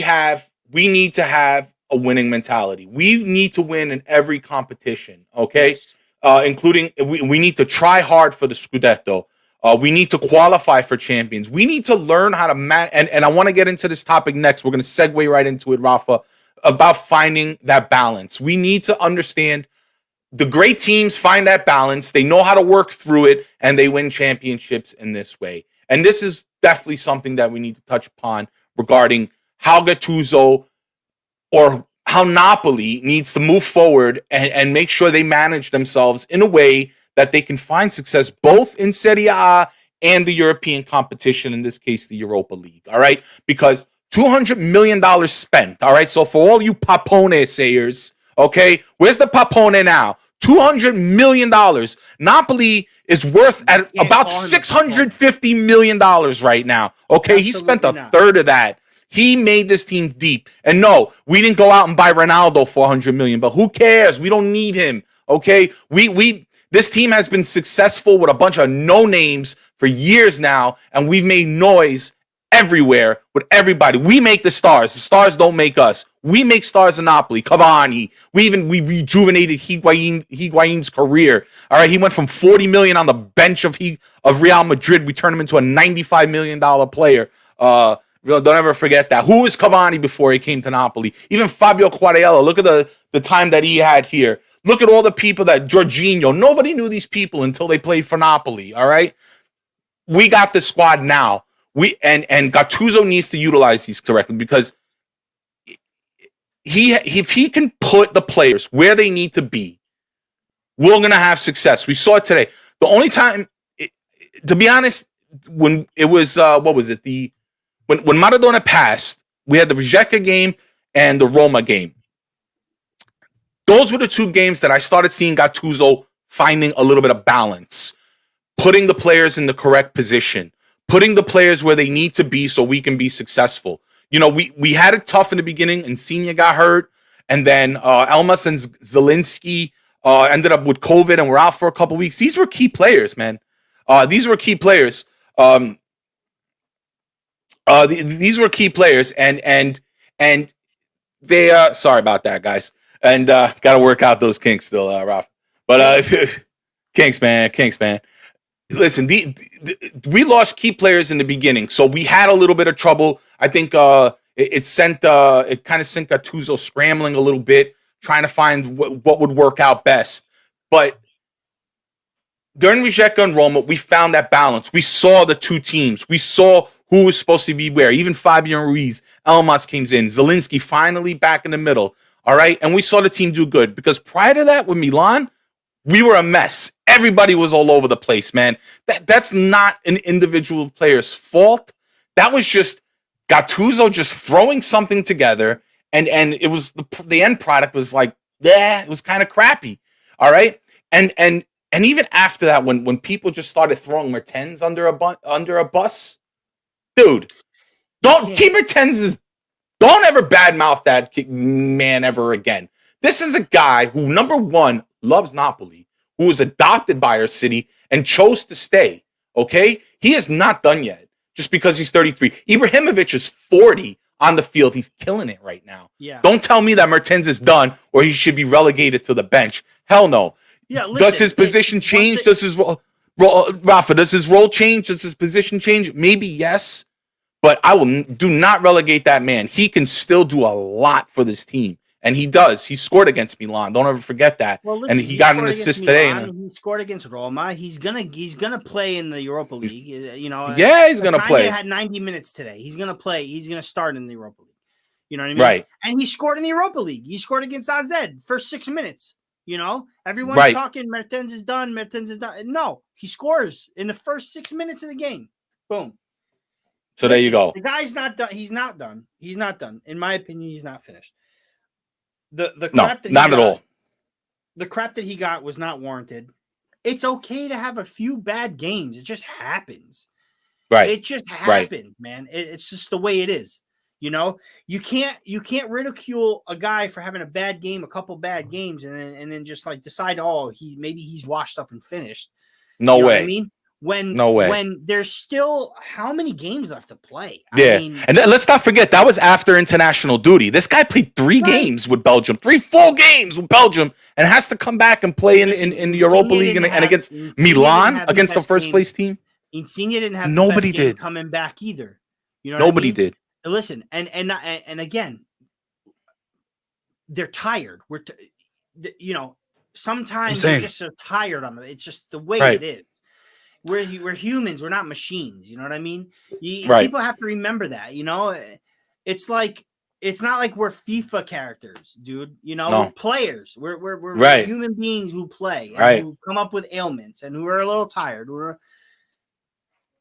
need to have a winning mentality. We need to win in every competition, okay? Yes. Including we need to try hard for the Scudetto. We need to qualify for champions. We need to learn how to and I want to get into this topic next. We're going to segue right into it, Rafa, about finding that balance. We need to understand the great teams find that balance. They know how to work through it, and they win championships in this way. And this is definitely something that we need to touch upon regarding how Gattuso or how Napoli needs to move forward and make sure they manage themselves in a way that they can find success both in Serie A and the European competition, in this case, the Europa League. All right? Because $200 million spent. All right? So for all you Papone sayers, okay, where's the Papone now? $200 million. Napoli is worth at about $650 million right now. Okay, Absolutely he spent a third of that. He made this team deep. And no, we didn't go out and buy Ronaldo for $100 million, but who cares? We don't need him. Okay, this team has been successful with a bunch of no names for years now, and we've made noise everywhere with everybody. We make the stars. The stars don't make us. We make stars in Napoli. Cavani. We rejuvenated Higuain's career. All right, he went from $40 million on the bench of Real Madrid. We turned him into a $95 million player. Don't ever forget that. Who was Cavani before he came to Napoli? Even Fabio Quagliarella. Look at the time that he had here. Look at all the people that Jorginho. Nobody knew these people until they played for Napoli. All right, we got the squad now. And Gattuso needs to utilize these correctly, because if he can put the players where they need to be, we're gonna have success. We saw it today. The only time, to be honest, when it was when Maradona passed, we had the Rijeka game and the Roma game. Those were the 2 games that I started seeing Gattuso finding a little bit of balance, putting the players in the correct position, putting the players where they need to be so we can be successful. You know, we had it tough in the beginning. Insigne got hurt, and then Elmas and Zielinski ended up with COVID and were out for a couple weeks. These were key players, man. These were key players. These were key players, and they sorry about that, guys, and got to work out those kinks still, Raff. But kinks, man. Listen, we lost key players in the beginning, so we had a little bit of trouble. I think it kind of sent Gattuso scrambling a little bit, trying to find what would work out best. But during Rijeka and Roma, we found that balance. We saw the two teams. We saw who was supposed to be where. Even Fabian Ruiz, Elmas came in. Zielinski finally back in the middle. All right, and we saw the team do good because prior to that with Milan, we were a mess. Everybody was all over the place, man. That's not an individual player's fault. That was just Gattuso just throwing something together, and it was the end product was like, it was kind of crappy. All right, and even after that, when people just started throwing Mertens under a bus, dude, don't keep Mertens. Don't ever badmouth that man ever again. This is a guy who, number one, loves Napoli, who was adopted by our city and chose to stay, okay? He is not done yet just because he's 33. Ibrahimovic is 40 on the field. He's killing it right now. Yeah. Don't tell me that Mertens is done or he should be relegated to the bench. Hell no. Yeah, listen, does his position change? Does his role, Rafa, does his role change? Does his position change? Maybe yes, but I will do not relegate that man. He can still do a lot for this team. And he does. He scored against Milan. Don't ever forget that. Well, listen, and he got an assist today. He scored against Roma. He's gonna play in the Europa League. You know. Yeah, he's gonna play. He had 90 minutes today. He's gonna play. He's gonna start in the Europa League. You know what I mean? Right. And he scored in the Europa League. He scored against AZ first 6 minutes. You know, everyone's talking Mertens is done. Mertens is done. No, he scores in the first 6 minutes of the game. Boom. So there you go. The guy's not done. He's not done. He's not done. In my opinion, he's not finished. The crap that not at all. The crap that he got was not warranted. It's okay to have a few bad games. It just happens. Right. It just happens, man. It's just the way it is. You know, you can't ridicule a guy for having a bad game, a couple bad games, and then just like decide, maybe he's washed up and finished. No way. I mean, when there's still how many games left to play? I mean, and let's not forget that was after international duty. This guy played 3 games with Belgium, 3 full games with Belgium, and has to come back and play in the Europa League and against Milan, against the first place team. Insigne didn't have nobody did coming back either. You know, nobody did. Listen, and again, they're tired. Sometimes they're just so tired on them. It's just the way it is. We're humans. We're not machines. You know what I mean? People have to remember that. You know, it's not like we're FIFA characters, dude. You know, we're players. We're human beings who play and who come up with ailments and who are a little tired.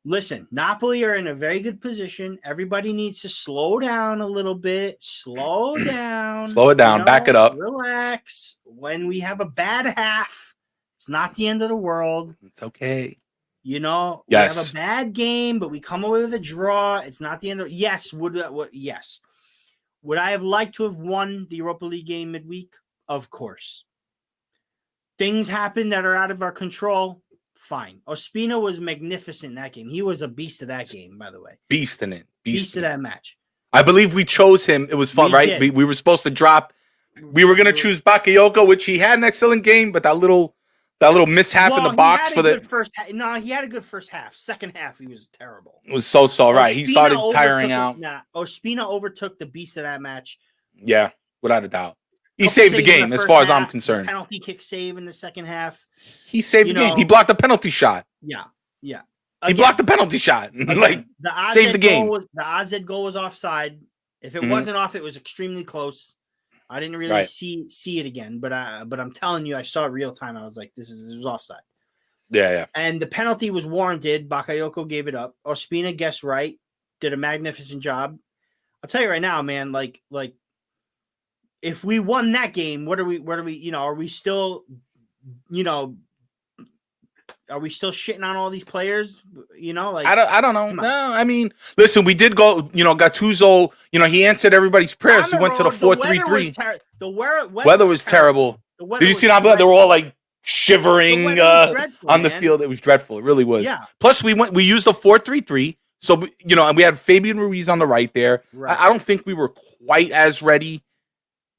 Listen, Napoli are in a very good position. Everybody needs to slow down a little bit. Slow down. Slow it down. Back it up. Relax. When we have a bad half, it's not the end of the world. It's okay. You know, we have a bad game, but we come away with a draw. It's not the end of yes. Yes. Would I have liked to have won the Europa League game midweek? Of course. Things happen that are out of our control. Fine. Ospina was magnificent in that game. He was a beast of that game, by the way. Beast in it. Beast of that match. I believe we chose him. It was fun, right? We were supposed to drop. We were going to choose Bakayoko, which he had an excellent game, but that little mishap in the box for the first. He had a good first half. Second half, he was terrible. It was so right. He started tiring out. Ospina overtook the beast of that match. Yeah, without a doubt. He saved the game, as far as I'm concerned. Penalty kick save in the second half. He saved the game. He blocked a penalty shot. Yeah. He blocked a penalty shot. Like, saved the game. The AZ goal was offside. If it wasn't off, it was extremely close. I didn't really see it again, but I'm telling you, I saw it real time. I was like, this was offside. Yeah. And the penalty was warranted. Bakayoko gave it up. Ospina guessed right. Did a magnificent job. I'll tell you right now, man, like if we won that game, what are we, are we still, are we still shitting on all these players? Like I don't know. No, I mean, listen, we did go, Gattuso, he answered everybody's prayers. He went to the 4-3-3. The weather was terrible. Did you see how they were all like shivering on the field? It was dreadful. It really was. Yeah. Plus we used the 4-3-3. So, and we had Fabian Ruiz on the right there. Right. I don't think we were quite as ready,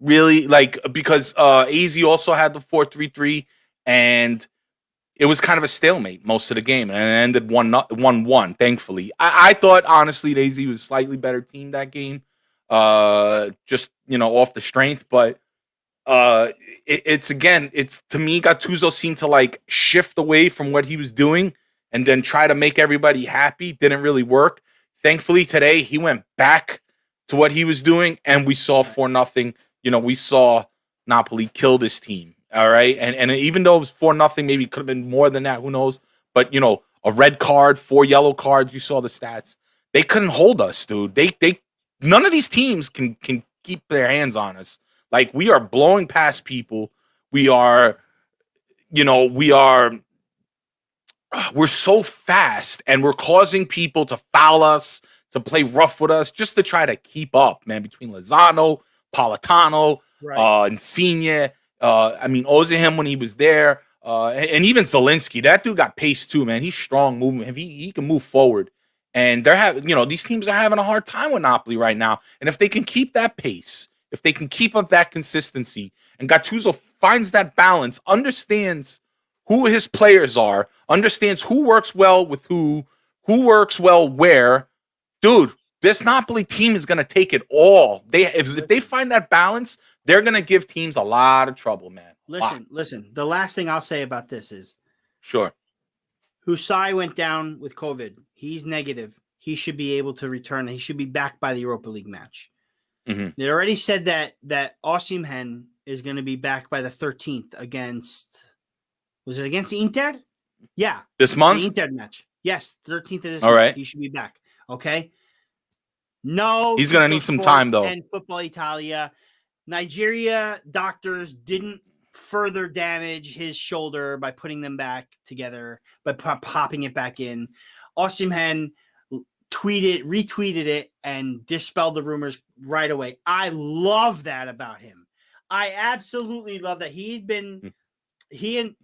really, because AZ also had the 4-3-3, and it was kind of a stalemate most of the game, and it ended 1-1, thankfully. I thought, honestly, AZ was a slightly better team that game, just, off the strength, but it's to me, Gattuso seemed to shift away from what he was doing and then try to make everybody happy. Didn't really work. Thankfully today he went back to what he was doing, and we saw 4-0. We saw Napoli kill this team. All right. And even though it was 4-0, maybe it could have been more than that, who knows? But a red card, 4 yellow cards, you saw the stats. They couldn't hold us, dude. They none of these teams can keep their hands on us. We are blowing past people. We're so fast, and we're causing people to foul us, to play rough with us, just to try to keep up, man, between Lozano, Politano, Insigne, Ozil when he was there, and even Zielinski. That dude got pace too, man. He's strong movement. He can move forward. And these teams are having a hard time with Napoli right now. And if they can keep that pace, if they can keep up that consistency, and Gattuso finds that balance, understands who his players are, understands who works well with who works well where, dude, this Napoli team is going to take it all. If they find that balance, they're going to give teams a lot of trouble, man. Listen. The last thing I'll say about this is, sure, Husai went down with COVID. He's negative. He should be able to return. He should be back by the Europa League match. Mm-hmm. They already said that Osimhen is going to be back by the 13th against. Was it against Inter? Yeah, this month. The Inter match. Yes, 13th of this all month. Right. He should be back. Okay. No, he's going to need some time though. And Football Italia, Nigeria doctors didn't further damage his shoulder by putting them back together, by popping it back in. Osimhen retweeted it, and dispelled the rumors right away. I love that about him. I absolutely love that. He and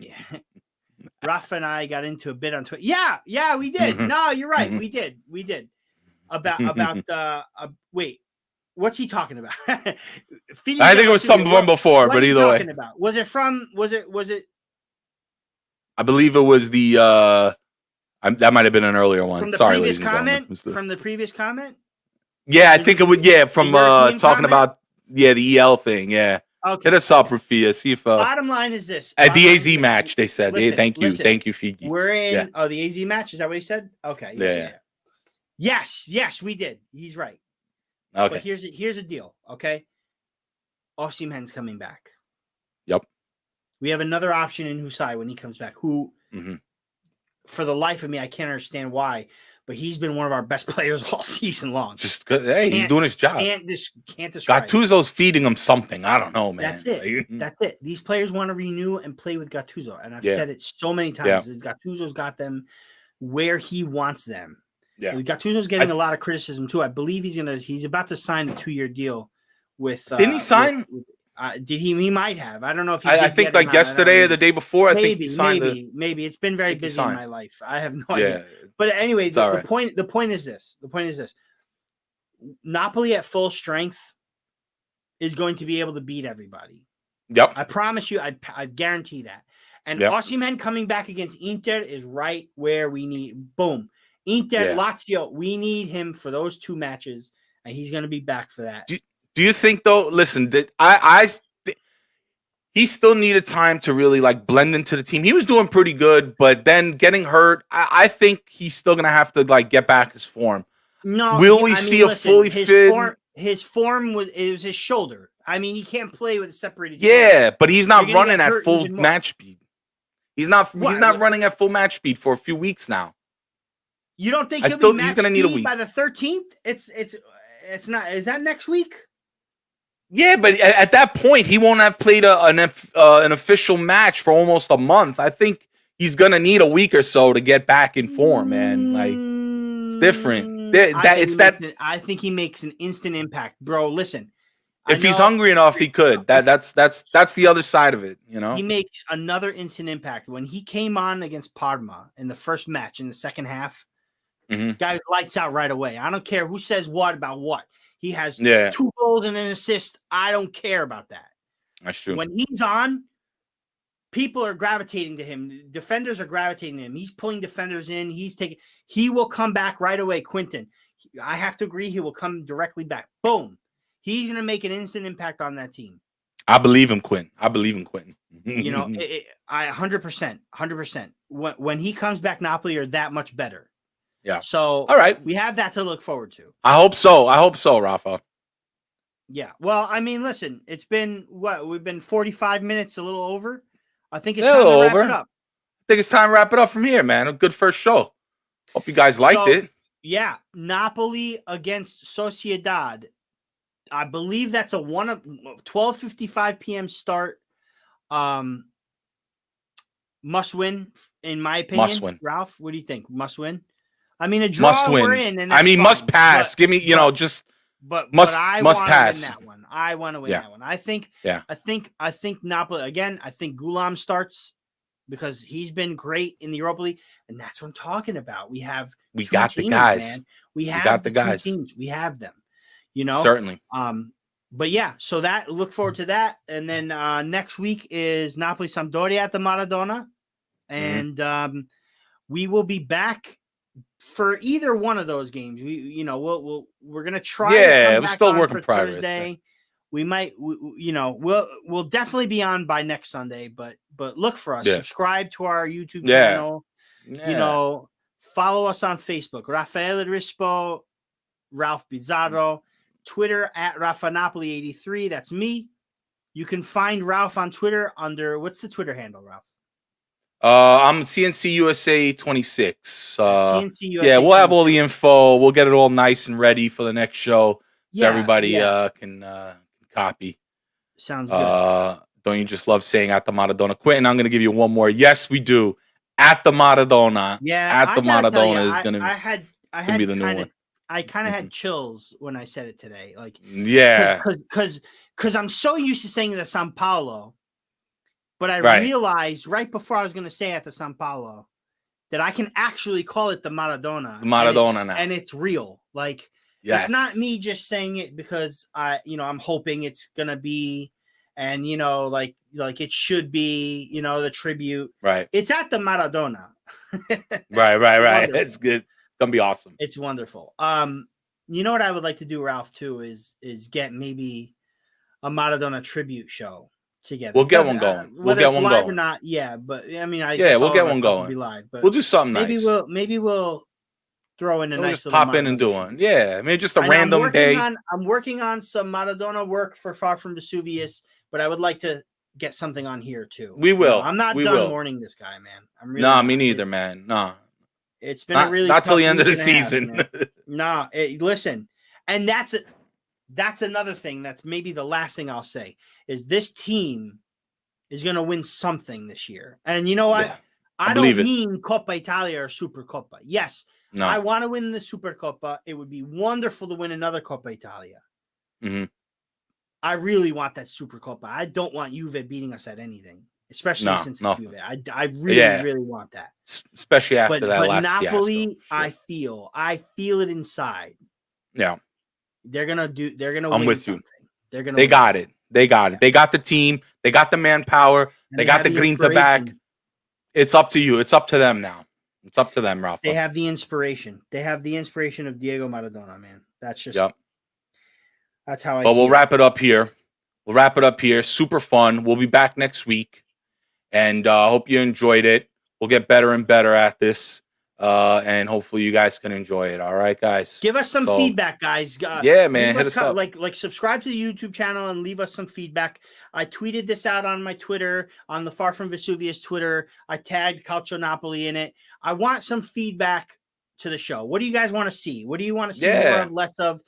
Raff and I got into a bit on Twitter. Yeah, we did. No, you're right. We did. About wait, what's he talking about? I think it was some from before, but either way. About? Was it? I believe it was the that might have been an earlier one. From the Sorry, previous comment. From the previous comment. Yeah, I think it was. Yeah, from talking comment? About the EL thing. Yeah. Okay. Hit us up, Rafia. See if bottom line is this. At the AZ match, they said. Thank you, Figi. We're in the AZ match. Is that what he said? Okay. Yeah. Yes, we did. He's right. Okay. But here's a deal. Okay. Osimhen's coming back. Yep. We have another option in Husai when he comes back. Who, for the life of me, I can't understand why, but he's been one of our best players all season long. Just he's doing his job. Can't describe. Gattuso's feeding him something. I don't know, man. That's it. That's it. These players want to renew and play with Gattuso, and I've said it so many times. Gattuso's got them where he wants them. Yeah. Gattuso's getting a lot of criticism too. I believe he's about to sign a 2-year deal with. Didn't he sign? Did he? He might have. I don't know if he. I think yesterday or the day before. Maybe, I think he signed. Maybe it's been very busy in my life. I have no idea. But anyway, the point is this. The point is this. Napoli at full strength is going to be able to beat everybody. Yep. I promise you. I guarantee that. And Osimhen coming back against Inter is right where we need. Boom. Inter, Lazio, we need him for those 2 matches, and he's going to be back for that. Do you think though? Listen, he still needed time to really blend into the team. He was doing pretty good, but then getting hurt, I think he's still going to have to get back his form. No, will we see a fully fit? His form was his shoulder. I mean, he can't play with a separated. Yeah, shoulder. But he's not running at full match speed. He's not running at full match speed for a few weeks now. You don't think he's going to need a week by the 13th? It's not. Is that next week? Yeah, but at that point, he won't have played an official match for almost a month. I think he's going to need a week or so to get back in form, man. It's different. I think he makes an instant impact, bro. Listen, if he's hungry enough, he could. That's the other side of it, He makes another instant impact when he came on against Parma in the first match in the second half. Guy lights out right away. I don't care who says what about what. He has 2 goals and an assist. I don't care about that. That's true. When he's on, people are gravitating to him. Defenders are gravitating to him. He's pulling defenders in. He will come back right away. Quinton, I have to agree. He will come directly back. Boom. He's going to make an instant impact on that team. I believe him, Quinn. I 100%. When he comes back, Napoli are that much better. Yeah. So, all right, we have that to look forward to. I hope so, Rafa. Yeah. Well, I mean, listen, it's been we've been 45 minutes, a little over. I think it's time to wrap it up. I think it's time to wrap it up from here, man. A good first show. Hope you guys liked it. Yeah. Napoli against Sociedad. I believe that's a 12:55 p.m. start. Must win, in my opinion. Must win. Ralph, what do you think? Must win? I mean, a draw must win. We're in. And must pass. Give me, must pass. Win that one. I want to win that one. I think Napoli again. I think Gulam starts because he's been great in the Europa League, and that's what I'm talking about. We got the guys, man. We got the guys. Teams. We have them. Certainly. But yeah, so look forward to that, and then next week is Napoli Sampdoria at the Maradona, and we will be back for either one of those games. We're gonna try. Yeah, we're still working progress. Thursday. We might, we'll definitely be on by next Sunday. But look for us. Yeah. Subscribe to our YouTube channel. Yeah. Follow us on Facebook. Raffaele Rispo, Ralph Bizzarro, Twitter at Raffanapoli83. That's me. You can find Ralph on Twitter under what's the Twitter handle, Ralph? I'm CNC USA 26. CNC USA yeah, we'll have all the info. We'll get it all nice and ready for the next show, so everybody can copy. Sounds good. Don't you just love saying at the Maradona? Quentin, I'm going to give you one more. Yes, we do. At the Maradona. Yeah, at the Maradona is going to be the new one. I kind of had chills when I said it today. Like, yeah, because I'm so used to saying the San Paolo. But I realized right before I was going to say at the San Paolo that I can actually call it the Maradona. Now. And it's real. Like, it's not me just saying it because I'm hoping it's going to be, and, like it should be, the tribute. Right. It's at the Maradona. Right. It's good. It's going to be awesome. It's wonderful. You know what I would like to do, Ralph, too, is get maybe a Maradona tribute show together. We'll get one going. Whether it's live or not, but I mean, we'll get one going. Be live, but we'll do something nice. Maybe we'll throw in a nice little pop in and do one. Yeah, maybe just a random day. I'm working on some Maradona work for Far From Vesuvius, but I would like to get something on here too. We will. I'm not done mourning this guy, man. I'm really nah, me neither, man. Nah, it's been a really not till the end of the season. Listen, and that's another thing. That's maybe the last thing I'll say is this team is going to win something this year. And you know what? Yeah, I don't mean Coppa Italia or Supercoppa. Yes, I want to win the Supercoppa. It would be wonderful to win another Coppa Italia. Mm-hmm. I really want that Supercoppa. I don't want Juve beating us at anything, especially since it's Juve. I really want that. Especially after that last Napoli, fiasco, sure. I feel it inside. Yeah. They're going to I'm win with something. you. They got it. They got it. They got the team. They got the manpower. They got the grinta back. It's up to you. It's up to them now. It's up to them, Ralph. They have the inspiration. They have the inspiration of Diego Maradona, man. That's just that's how I see it. But we'll wrap it up here. Super fun. We'll be back next week. And hope you enjoyed it. We'll get better and better at this. And hopefully you guys can enjoy it. All right, guys. Give us some feedback, guys. Yeah, man. Hit us up. Like subscribe to the YouTube channel and leave us some feedback. I tweeted this out on my Twitter, on the Far From Vesuvius Twitter. I tagged Calcio Napoli in it. I want some feedback to the show. What do you guys want to see? What do you want to see more of, less of?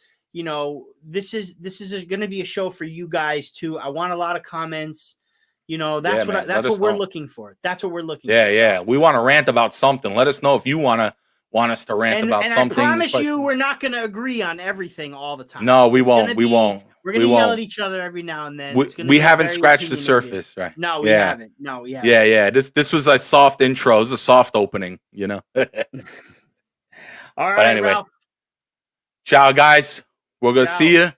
This is going to be a show for you guys too. I want a lot of comments. That's what we're looking for. That's what we're looking for. Yeah. We want to rant about something. Let us know if you want us to rant about something. I promise you, we're not going to agree on everything all the time. No, we won't. We won't. We're going to yell at each other every now and then. We haven't scratched the surface, right? No, we haven't. No, we haven't. Yeah. This was a soft intro. It was a soft opening, All All right, But anyway, Ralph. ciao, guys. We're going to Ciao. see you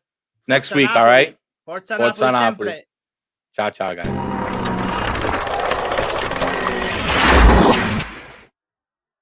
next Forza week, all Napoli. right? Forza Forza Napoli Napoli. sempre. Ciao, ciao, guys.